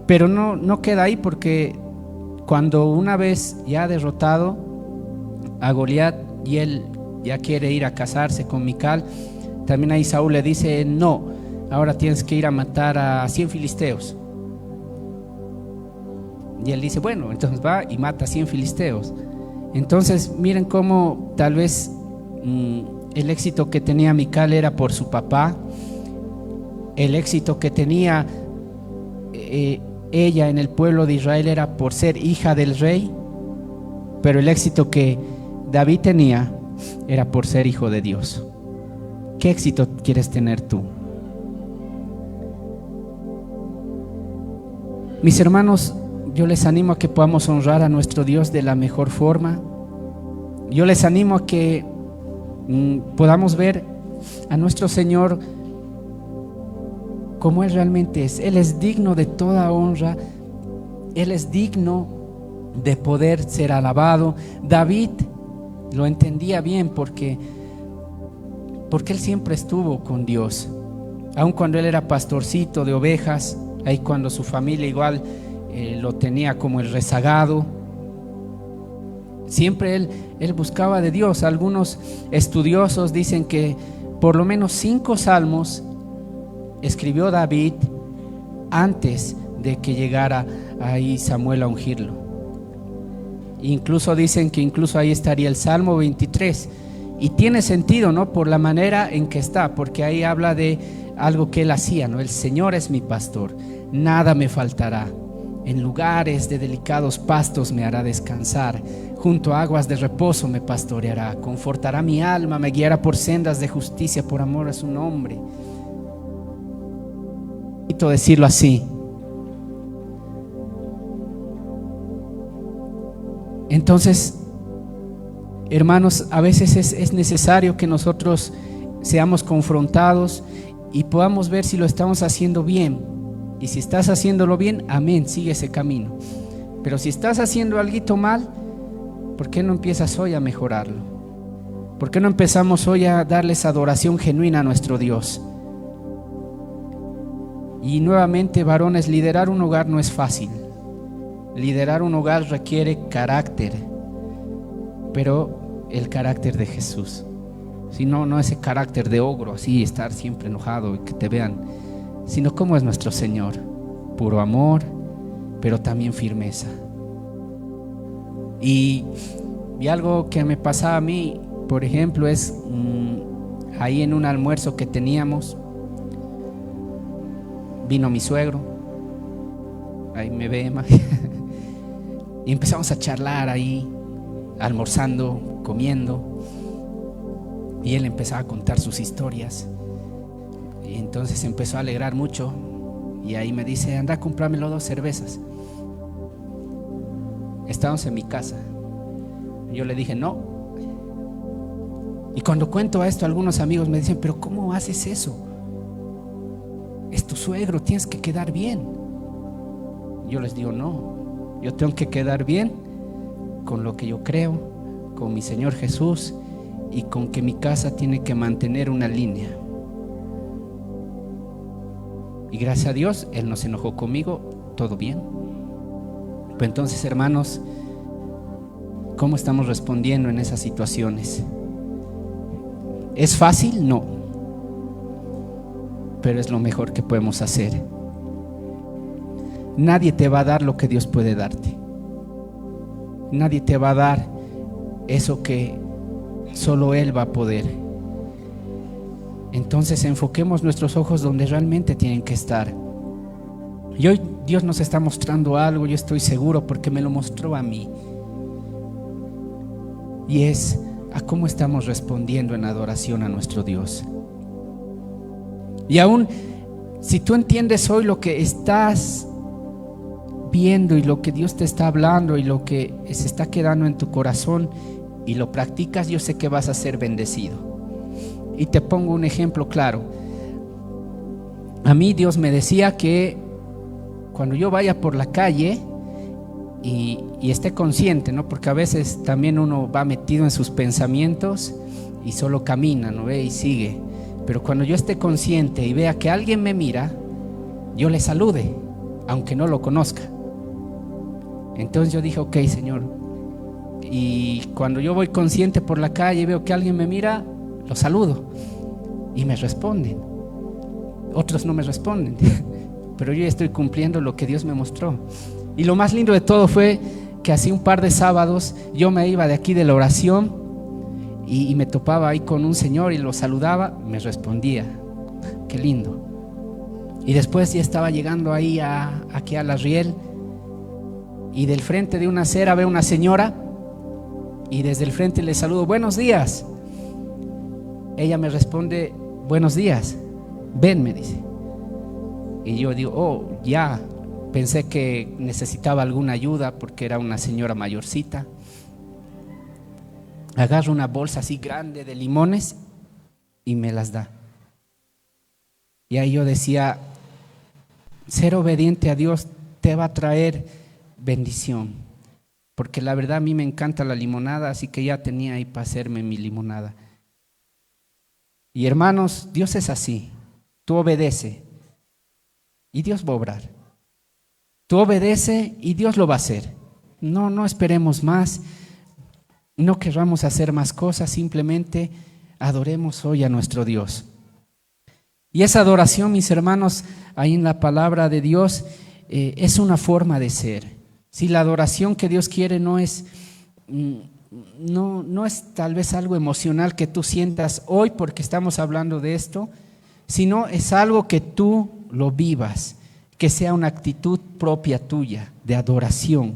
Pero no queda ahí, porque cuando una vez ya ha derrotado a Goliat y él ya quiere ir a casarse con Mical, también ahí Saúl le dice, no, ahora tienes que ir a matar a 100 filisteos. Y él dice, bueno, entonces va y mata a 100 filisteos. Entonces miren cómo tal vez el éxito que tenía Mical era por su papá, el éxito que tenía ella en el pueblo de Israel era por ser hija del rey, pero el éxito que David tenía era por ser hijo de Dios. ¿Qué éxito quieres tener tú? Mis hermanos, yo les animo a que podamos honrar a nuestro Dios de la mejor forma. Yo les animo a que podamos ver a nuestro Señor como Él realmente es. Él es digno de toda honra, Él es digno de poder ser alabado. David lo entendía bien porque Él siempre estuvo con Dios, aun cuando él era pastorcito de ovejas, ahí cuando su familia igual lo tenía como el rezagado. Siempre él buscaba de Dios. Algunos estudiosos dicen que por lo menos 5 salmos escribió David antes de que llegara ahí Samuel a ungirlo. Incluso dicen que incluso ahí estaría el Salmo 23. Y tiene sentido, ¿no? Por la manera en que está, porque ahí habla de algo que él hacía, ¿no? El Señor es mi pastor, nada me faltará. En lugares de delicados pastos me hará descansar, junto a aguas de reposo me pastoreará, confortará mi alma, me guiará por sendas de justicia por amor a su nombre. Necesito decirlo así. Entonces, hermanos, a veces es necesario que nosotros seamos confrontados y podamos ver si lo estamos haciendo bien. Y si estás haciéndolo bien, amén, sigue ese camino. Pero si estás haciendo algo mal, ¿por qué no empiezas hoy a mejorarlo? ¿Por qué no empezamos hoy a darles adoración genuina a nuestro Dios? Y nuevamente, varones, liderar un hogar no es fácil. Liderar un hogar requiere carácter, pero el carácter de Jesús. Si no ese carácter de ogro, así estar siempre enojado y que te vean, sino como es nuestro Señor, puro amor, pero también firmeza. Y algo que me pasaba a mí, por ejemplo, es ahí en un almuerzo que teníamos, vino mi suegro, ahí me ve, y empezamos a charlar ahí, almorzando, comiendo, y él empezaba a contar sus historias. Y entonces empezó a alegrar mucho, y ahí me dice, anda a comprármelo 2 cervezas. Estábamos en mi casa. Yo le dije no. Y cuando cuento esto, algunos amigos me dicen, pero ¿cómo haces eso? Es tu suegro, tienes que quedar bien. Yo les digo, no, yo tengo que quedar bien con lo que yo creo, con mi Señor Jesús y con que mi casa tiene que mantener una línea. Y gracias a Dios, Él no se enojó conmigo, todo bien. Pero entonces, hermanos, ¿cómo estamos respondiendo en esas situaciones? ¿Es fácil? No. Pero es lo mejor que podemos hacer. Nadie te va a dar lo que Dios puede darte. Nadie te va a dar eso que solo Él va a poder. Entonces enfoquemos nuestros ojos donde realmente tienen que estar. Y hoy Dios nos está mostrando algo, yo estoy seguro, porque me lo mostró a mí. Y es a cómo estamos respondiendo en adoración a nuestro Dios. Y aún si tú entiendes hoy lo que estás viendo y lo que Dios te está hablando y lo que se está quedando en tu corazón y lo practicas, yo sé que vas a ser bendecido. Y te pongo un ejemplo claro. A mí Dios me decía que cuando yo vaya por la calle y esté consciente, ¿no? Porque a veces también uno va metido en sus pensamientos y solo camina, ¿no ve? Y sigue. Pero cuando yo esté consciente y vea que alguien me mira, yo le salude, aunque no lo conozca. Entonces yo dije, ok, Señor. Y cuando yo voy consciente por la calle y veo que alguien me mira, lo saludo y me responden. Otros no me responden, pero yo ya estoy cumpliendo lo que Dios me mostró. Y lo más lindo de todo fue que hace un par de sábados yo me iba de aquí de la oración y me topaba ahí con un señor y lo saludaba, me respondía. Qué lindo. Y después ya estaba llegando ahí aquí a la Riel, y del frente de una acera veo una señora y desde el frente le saludo, buenos días. Ella me responde, buenos días, ven, me dice. Y yo digo, oh, ya, pensé que necesitaba alguna ayuda porque era una señora mayorcita. Agarro una bolsa así grande de limones y me las da. Y ahí yo decía, ser obediente a Dios te va a traer bendición, porque la verdad a mí me encanta la limonada, así que ya tenía ahí para hacerme mi limonada. Y hermanos, Dios es así. Tú obedece y Dios va a obrar. Tú obedece y Dios lo va a hacer. No esperemos más, no querramos hacer más cosas, simplemente adoremos hoy a nuestro Dios. Y esa adoración, mis hermanos, ahí en la palabra de Dios, es una forma de ser. Si la adoración que Dios quiere no es tal vez algo emocional que tú sientas hoy porque estamos hablando de esto, sino es algo que tú lo vivas, que sea una actitud propia tuya de adoración.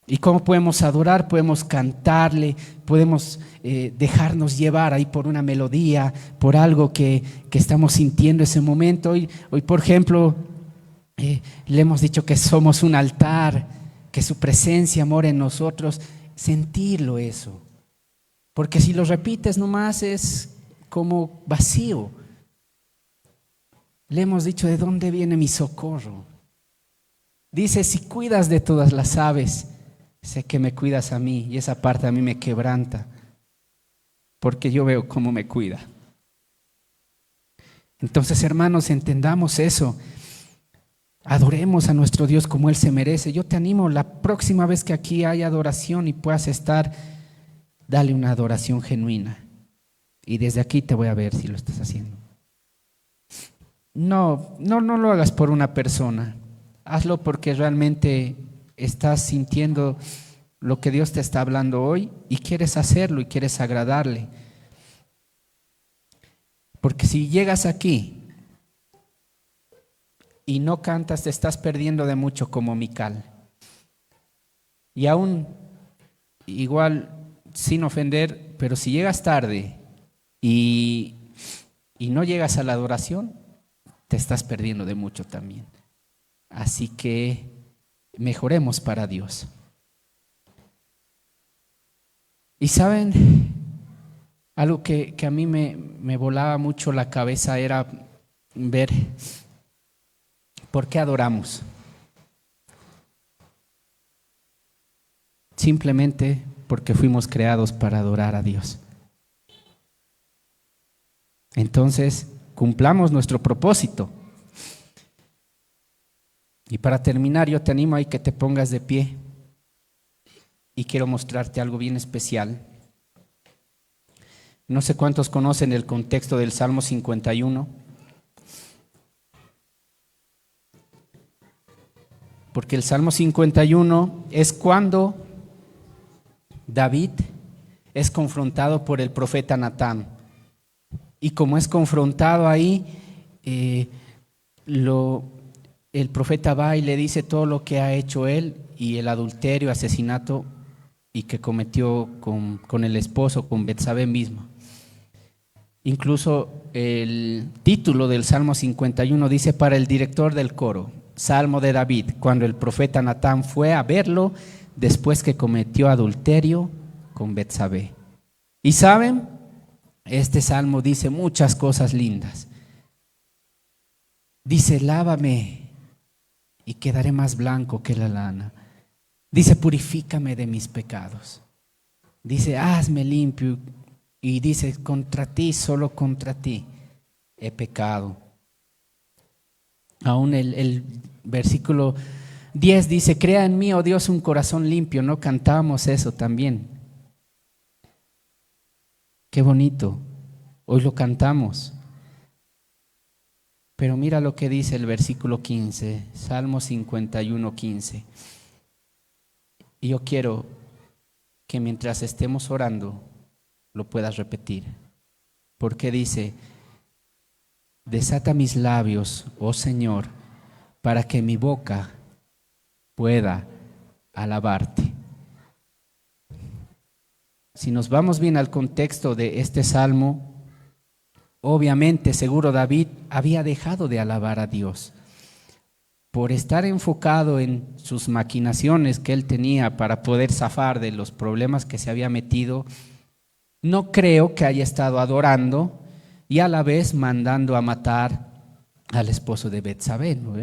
¿Y cómo podemos adorar? Podemos cantarle, podemos dejarnos llevar ahí por una melodía, por algo que estamos sintiendo ese momento. Hoy por ejemplo, le hemos dicho que somos un altar, que su presencia mora en nosotros. Sentirlo eso, porque si lo repites nomás es como vacío. Le hemos dicho, ¿de dónde viene mi socorro? Dice, si cuidas de todas las aves, sé que me cuidas a mí, y esa parte a mí me quebranta, porque yo veo cómo me cuida. Entonces, hermanos, entendamos eso. Adoremos a nuestro Dios como Él se merece. Yo te animo, la próxima vez que aquí haya adoración y puedas estar, dale una adoración genuina. Y desde aquí te voy a ver si lo estás haciendo. No lo hagas por una persona. Hazlo porque realmente estás sintiendo lo que Dios te está hablando hoy y quieres hacerlo y quieres agradarle. Porque si llegas aquí y no cantas, te estás perdiendo de mucho como Mical. Y aún, igual, sin ofender, pero si llegas tarde y no llegas a la adoración, te estás perdiendo de mucho también. Así que mejoremos para Dios. Y saben, algo que a mí me volaba mucho la cabeza era ver ¿por qué adoramos? Simplemente porque fuimos creados para adorar a Dios. Entonces, cumplamos nuestro propósito. Y para terminar, yo te animo a que te pongas de pie y quiero mostrarte algo bien especial. No sé cuántos conocen el contexto del Salmo 51, porque el Salmo 51 es cuando David es confrontado por el profeta Natán. Y como es confrontado ahí, el profeta va y le dice todo lo que ha hecho él y el adulterio, asesinato y que cometió con el esposo, con Betsabé mismo. Incluso el título del Salmo 51 dice: para el director del coro, Salmo de David, cuando el profeta Natán fue a verlo después que cometió adulterio con Betsabé. Y saben, este salmo dice muchas cosas lindas. Dice: lávame y quedaré más blanco que la lana. Dice: purifícame de mis pecados. Dice: hazme limpio. Y dice: contra ti, solo contra ti he pecado. Aún el versículo 10 dice: crea en mí, oh Dios, un corazón limpio. No cantamos eso también. Qué bonito. Hoy lo cantamos. Pero mira lo que dice el versículo 15, Salmo 51, 15. Y yo quiero que mientras estemos orando lo puedas repetir. Porque dice: desata mis labios, oh Señor, para que mi boca pueda alabarte. Si nos vamos bien al contexto de este salmo, obviamente, seguro David había dejado de alabar a Dios por estar enfocado en sus maquinaciones que él tenía para poder zafar de los problemas que se había metido. No creo que haya estado adorando y a la vez mandando a matar al esposo de Betsabé, ¿no?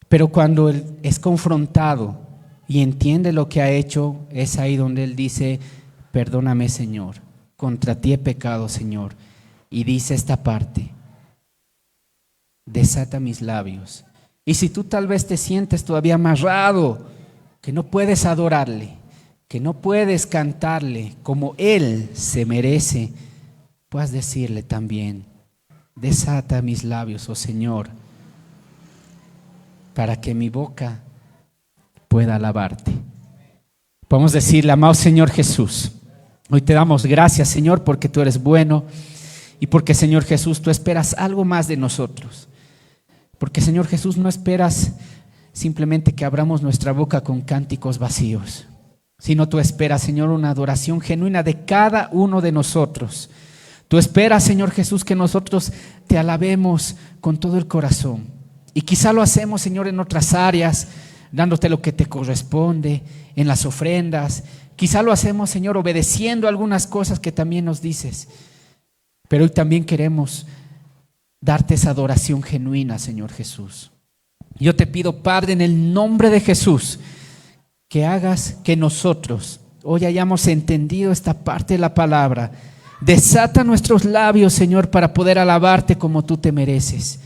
Pero cuando él es confrontado y entiende lo que ha hecho, es ahí donde él dice: perdóname, Señor, contra ti he pecado, Señor. Y dice esta parte: desata mis labios. Y si tú tal vez te sientes todavía amarrado, que no puedes adorarle, que no puedes cantarle como Él se merece, puedes decirle también: desata mis labios, oh Señor, para que mi boca pueda alabarte. Podemos decirle: amado Señor Jesús, hoy te damos gracias, Señor, porque tú eres bueno y porque, Señor Jesús, tú esperas algo más de nosotros. Porque, Señor Jesús, no esperas simplemente que abramos nuestra boca con cánticos vacíos, sino tú esperas, Señor, una adoración genuina de cada uno de nosotros. Tú esperas, Señor Jesús, que nosotros te alabemos con todo el corazón. Y quizá lo hacemos, Señor, en otras áreas, dándote lo que te corresponde, en las ofrendas. Quizá lo hacemos, Señor, obedeciendo algunas cosas que también nos dices. Pero hoy también queremos darte esa adoración genuina, Señor Jesús. Yo te pido, Padre, en el nombre de Jesús, que hagas que nosotros hoy hayamos entendido esta parte de la palabra. Desata nuestros labios, Señor, para poder alabarte como tú te mereces.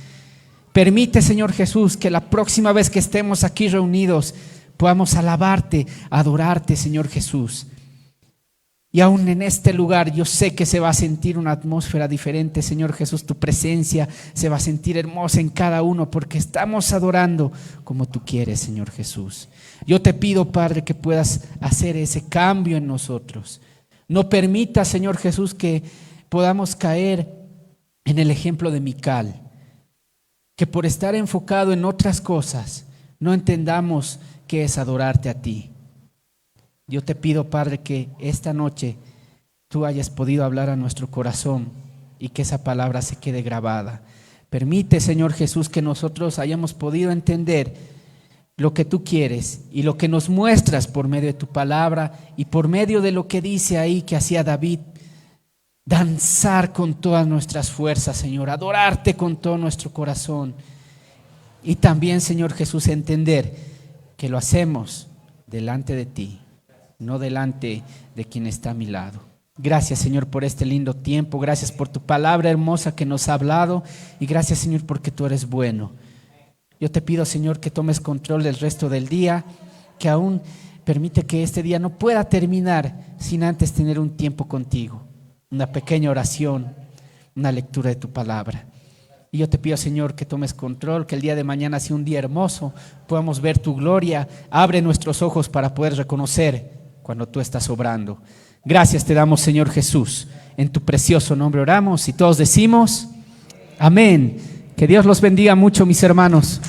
Permite, Señor Jesús, que la próxima vez que estemos aquí reunidos podamos alabarte, adorarte, Señor Jesús. Y aún en este lugar yo sé que se va a sentir una atmósfera diferente, Señor Jesús. Tu presencia se va a sentir hermosa en cada uno porque estamos adorando como tú quieres, Señor Jesús. Yo te pido, Padre, que puedas hacer ese cambio en nosotros. No permita, Señor Jesús, que podamos caer en el ejemplo de Mical, que por estar enfocado en otras cosas no entendamos qué es adorarte a ti. Yo te pido, Padre, que esta noche tú hayas podido hablar a nuestro corazón y que esa palabra se quede grabada. Permite, Señor Jesús, que nosotros hayamos podido entender lo que tú quieres y lo que nos muestras por medio de tu palabra y por medio de lo que dice ahí que hacía David. Danzar con todas nuestras fuerzas, Señor, adorarte con todo nuestro corazón. Y también, Señor Jesús, entender que lo hacemos delante de ti, no delante de quien está a mi lado. Gracias, Señor, por este lindo tiempo. Gracias por tu palabra hermosa que nos ha hablado. Y gracias, Señor, porque tú eres bueno. Yo te pido, Señor, que tomes control del resto del día, que aún permite que este día no pueda terminar sin antes tener un tiempo contigo, una pequeña oración, una lectura de tu palabra. Y yo te pido, Señor, que tomes control, que el día de mañana sea un día hermoso, podamos ver tu gloria. Abre nuestros ojos para poder reconocer cuando tú estás obrando. Gracias te damos, Señor Jesús. En tu precioso nombre oramos y todos decimos amén. Que Dios los bendiga mucho, mis hermanos.